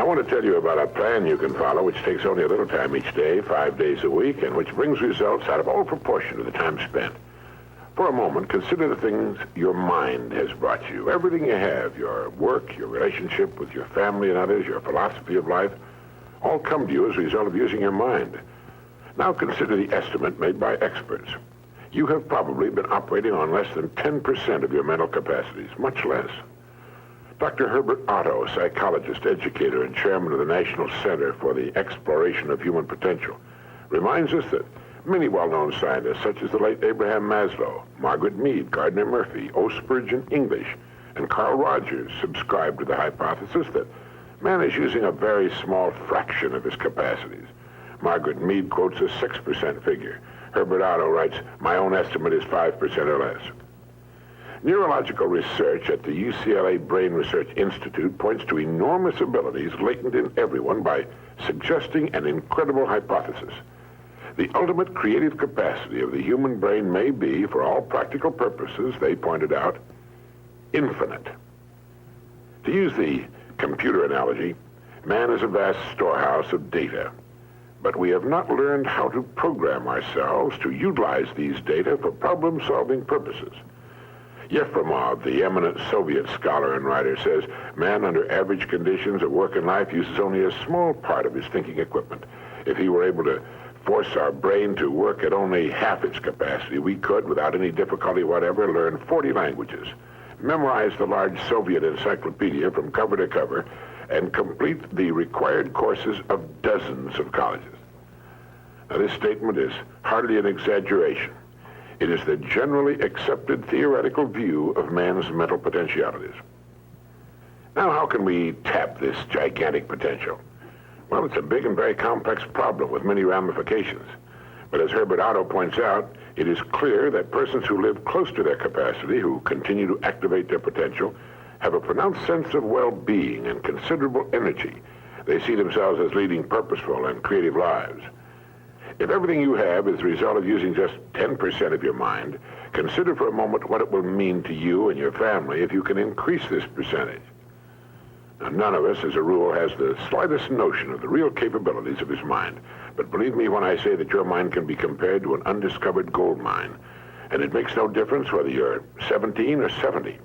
I want to tell you about a plan you can follow which takes only a little time each day, 5 days a week, and which brings results out of all proportion to the time spent. For a moment, consider the things your mind has brought you. Everything you have, your work, your relationship with your family and others, your philosophy of life, all come to you as a result of using your mind. Now consider the estimate made by experts. You have probably been operating on less than 10% of your mental capacities, much less. Dr. Herbert Otto, psychologist, educator, and chairman of the National Center for the Exploration of Human Potential, reminds us that many well-known scientists, such as the late Abraham Maslow, Margaret Mead, Gardner Murphy, O. Spurgeon English, and Carl Rogers, subscribe to the hypothesis that man is using a very small fraction of his capacities. Margaret Mead quotes a 6% figure. Herbert Otto writes, "My own estimate is 5% or less." Neurological research at the UCLA Brain Research Institute points to enormous abilities latent in everyone by suggesting an incredible hypothesis. The ultimate creative capacity of the human brain may be, for all practical purposes, they pointed out, infinite. To use the computer analogy, man is a vast storehouse of data, but we have not learned how to program ourselves to utilize these data for problem-solving purposes. Yefremov, the eminent Soviet scholar and writer, says man under average conditions of work and life uses only a small part of his thinking equipment. If he were able to force our brain to work at only half its capacity, we could, without any difficulty whatever, learn 40 languages, memorize the large Soviet encyclopedia from cover to cover, and complete the required courses of dozens of colleges. Now, this statement is hardly an exaggeration. It is the generally accepted theoretical view of man's mental potentialities. Now, how can we tap this gigantic potential? Well, it's a big and very complex problem with many ramifications. But as Herbert Otto points out, it is clear that persons who live close to their capacity, who continue to activate their potential, have a pronounced sense of well-being and considerable energy. They see themselves as leading purposeful and creative lives. If everything you have is the result of using just 10% of your mind, consider for a moment what it will mean to you and your family if you can increase this percentage. Now, none of us, as a rule, has the slightest notion of the real capabilities of his mind. But believe me when I say that your mind can be compared to an undiscovered gold mine. And it makes no difference whether you're 17 or 70.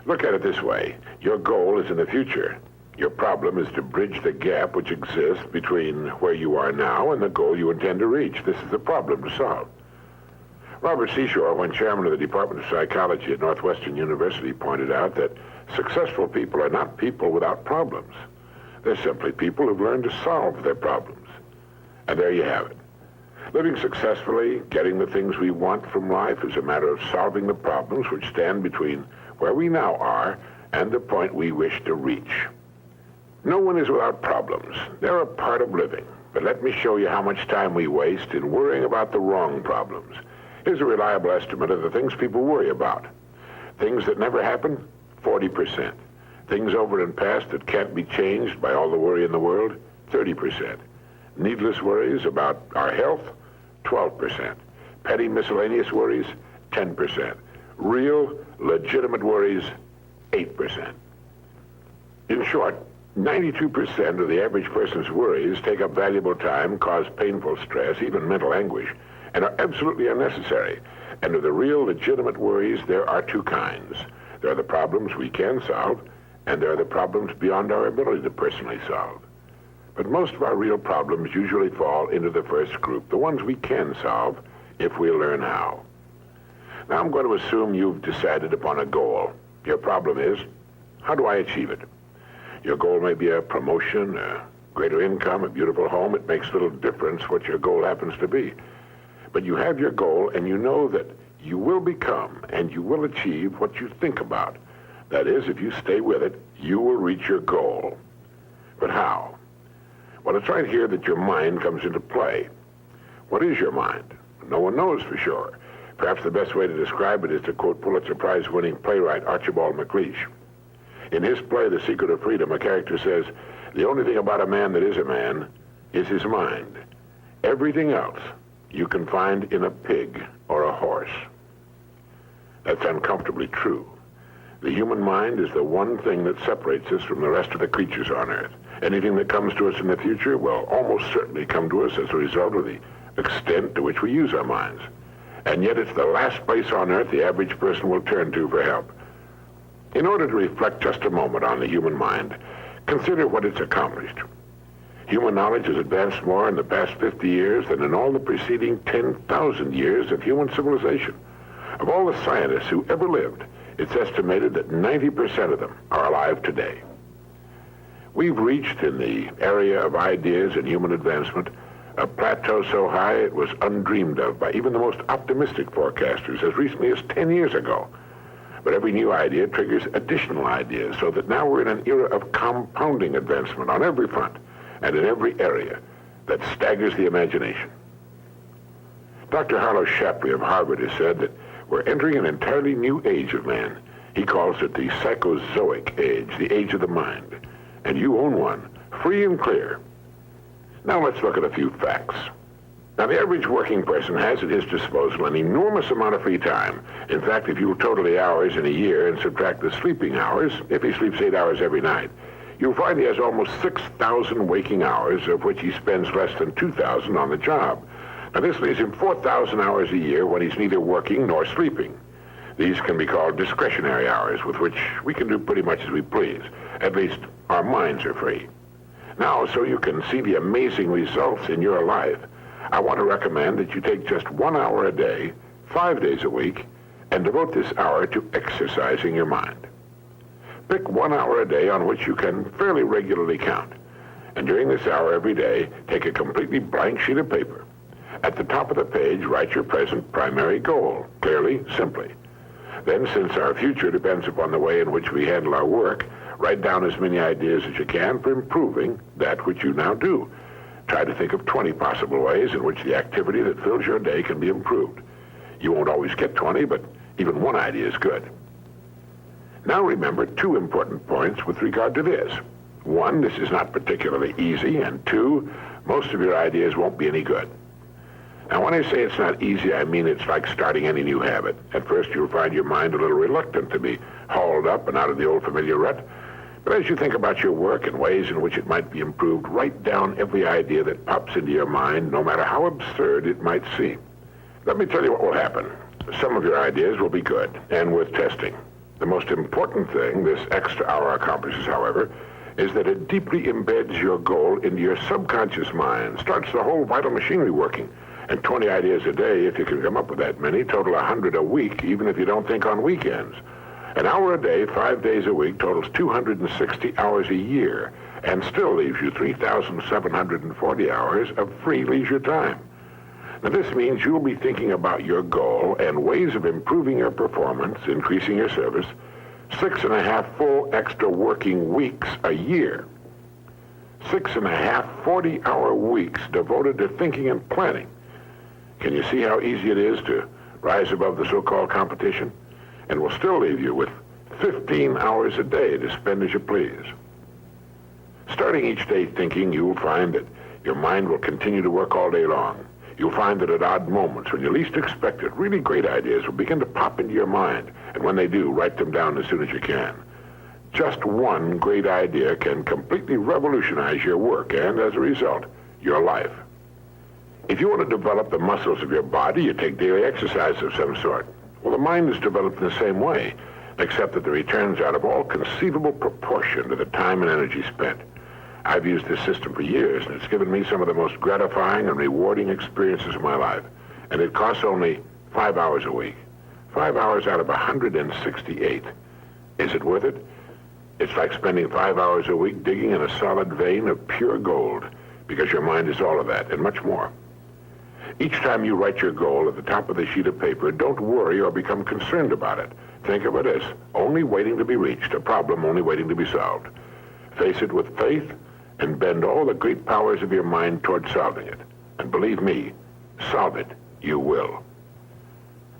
Look at it this way. Your goal is in the future. Your problem is to bridge the gap which exists between where you are now and the goal you intend to reach. This is the problem to solve. Robert Seashore, when chairman of the Department of Psychology at Northwestern University, pointed out that successful people are not people without problems. They're simply people who've learned to solve their problems. And there you have it. Living successfully, getting the things we want from life is a matter of solving the problems which stand between where we now are and the point we wish to reach. No one is without problems. They're a part of living. But let me show you how much time we waste in worrying about the wrong problems. Here's a reliable estimate of the things people worry about. Things that never happen, 40%. Things over and past that can't be changed by all the worry in the world, 30%. Needless worries about our health, 12%. Petty miscellaneous worries, 10%. Real, legitimate worries, 8%. In short, 92% of the average person's worries take up valuable time, cause painful stress, even mental anguish, and are absolutely unnecessary. And of the real, legitimate worries, there are two kinds. There are the problems we can solve, and there are the problems beyond our ability to personally solve. But most of our real problems usually fall into the first group, the ones we can solve if we learn how. Now I'm going to assume you've decided upon a goal. Your problem is, how do I achieve it? Your goal may be a promotion, a greater income, a beautiful home. It makes little difference what your goal happens to be. But you have your goal, and you know that you will become and you will achieve what you think about. That is, if you stay with it, you will reach your goal. But how? Well, it's right here that your mind comes into play. What is your mind? No one knows for sure. Perhaps the best way to describe it is to quote Pulitzer Prize-winning playwright Archibald MacLeish. In his play, The Secret of Freedom, a character says, "The only thing about a man that is a man is his mind. Everything else you can find in a pig or a horse." That's uncomfortably true. The human mind is the one thing that separates us from the rest of the creatures on Earth. Anything that comes to us in the future will almost certainly come to us as a result of the extent to which we use our minds. And yet it's the last place on Earth the average person will turn to for help. In order to reflect just a moment on the human mind, consider what it's accomplished. Human knowledge has advanced more in the past 50 years than in all the preceding 10,000 years of human civilization. Of all the scientists who ever lived, it's estimated that 90% of them are alive today. We've reached, in the area of ideas and human advancement, a plateau so high it was undreamed of by even the most optimistic forecasters as recently as 10 years ago. But every new idea triggers additional ideas, so that now we're in an era of compounding advancement on every front and in every area that staggers the imagination. Dr. Harlow Shapley of Harvard has said that we're entering an entirely new age of man. He calls it the psychozoic age, the age of the mind. And you own one, free and clear. Now let's look at a few facts. Now, the average working person has at his disposal an enormous amount of free time. In fact, if you total the hours in a year and subtract the sleeping hours, if he sleeps 8 hours every night, you'll find he has almost 6,000 waking hours, of which he spends less than 2,000 on the job. Now, this leaves him 4,000 hours a year when he's neither working nor sleeping. These can be called discretionary hours, with which we can do pretty much as we please. At least, our minds are free. Now, so you can see the amazing results in your life, I want to recommend that you take just 1 hour a day, 5 days a week, and devote this hour to exercising your mind. Pick 1 hour a day on which you can fairly regularly count. And during this hour every day, take a completely blank sheet of paper. At the top of the page, write your present primary goal, clearly, simply. Then, since our future depends upon the way in which we handle our work, write down as many ideas as you can for improving that which you now do. Try to think of 20 possible ways in which the activity that fills your day can be improved. You won't always get 20, but even one idea is good. Now remember 2 important points with regard to this. 1, this is not particularly easy, and 2, most of your ideas won't be any good. Now, when I say it's not easy, I mean it's like starting any new habit. At first, you'll find your mind a little reluctant to be hauled up and out of the old familiar rut. But as you think about your work and ways in which it might be improved, write down every idea that pops into your mind, no matter how absurd it might seem. Let me tell you what will happen. Some of your ideas will be good and worth testing. The most important thing this extra hour accomplishes, however, is that it deeply embeds your goal into your subconscious mind, starts the whole vital machinery working. And 20 ideas a day, if you can come up with that many, total 100 a week, even if you don't think on weekends. An hour a day, 5 days a week, totals 260 hours a year, and still leaves you 3,740 hours of free leisure time. Now, this means you'll be thinking about your goal and ways of improving your performance, increasing your service, 6.5 full extra working weeks a year. 6.5 40-hour weeks devoted to thinking and planning. Can you see how easy it is to rise above the so-called competition? And will still leave you with 15 hours a day to spend as you please. Starting each day thinking, you'll find that your mind will continue to work all day long. You'll find that at odd moments, when you least expect it, really great ideas will begin to pop into your mind. And when they do, write them down as soon as you can. Just one great idea can completely revolutionize your work and, as a result, your life. If you want to develop the muscles of your body, you take daily exercise of some sort. Well, the mind is developed in the same way, except that the returns out of all conceivable proportion to the time and energy spent. I've used this system for years, and it's given me some of the most gratifying and rewarding experiences of my life. And it costs only 5 hours a week. 5 hours out of 168. Is it worth it? It's like spending 5 hours a week digging in a solid vein of pure gold, because your mind is all of that and much more. Each time you write your goal at the top of the sheet of paper, don't worry or become concerned about it. Think of it as only waiting to be reached, a problem only waiting to be solved. Face it with faith and bend all the great powers of your mind toward solving it. And believe me, solve it, you will.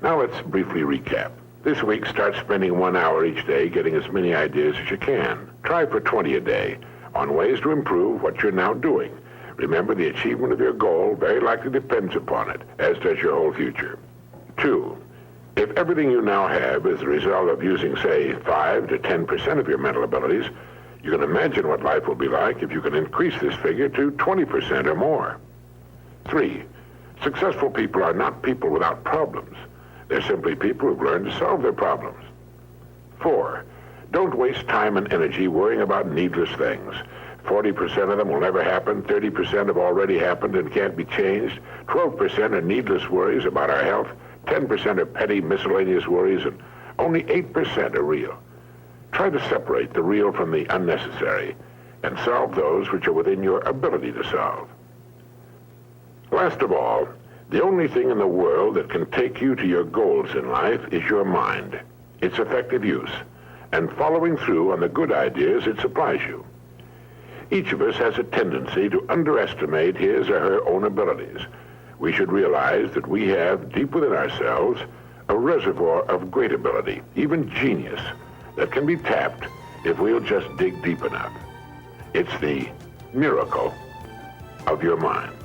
Now let's briefly recap. This week, start spending 1 hour each day getting as many ideas as you can. Try for 20 a day on ways to improve what you're now doing. Remember, the achievement of your goal very likely depends upon it, as does your whole future. 2, If everything you now have is the result of using, say, 5 to 10% of your mental abilities, you can imagine what life will be like if you can increase this figure to 20% or more. 3, successful people are not people without problems. They're simply people who've learned to solve their problems. 4, don't waste time and energy worrying about needless things. 40% of them will never happen, 30% have already happened and can't be changed, 12% are needless worries about our health, 10% are petty miscellaneous worries, and only 8% are real. Try to separate the real from the unnecessary and solve those which are within your ability to solve. Last of all, the only thing in the world that can take you to your goals in life is your mind, its effective use, and following through on the good ideas it supplies you. Each of us has a tendency to underestimate his or her own abilities. We should realize that we have deep within ourselves a reservoir of great ability, even genius, that can be tapped if we'll just dig deep enough. It's the miracle of your mind.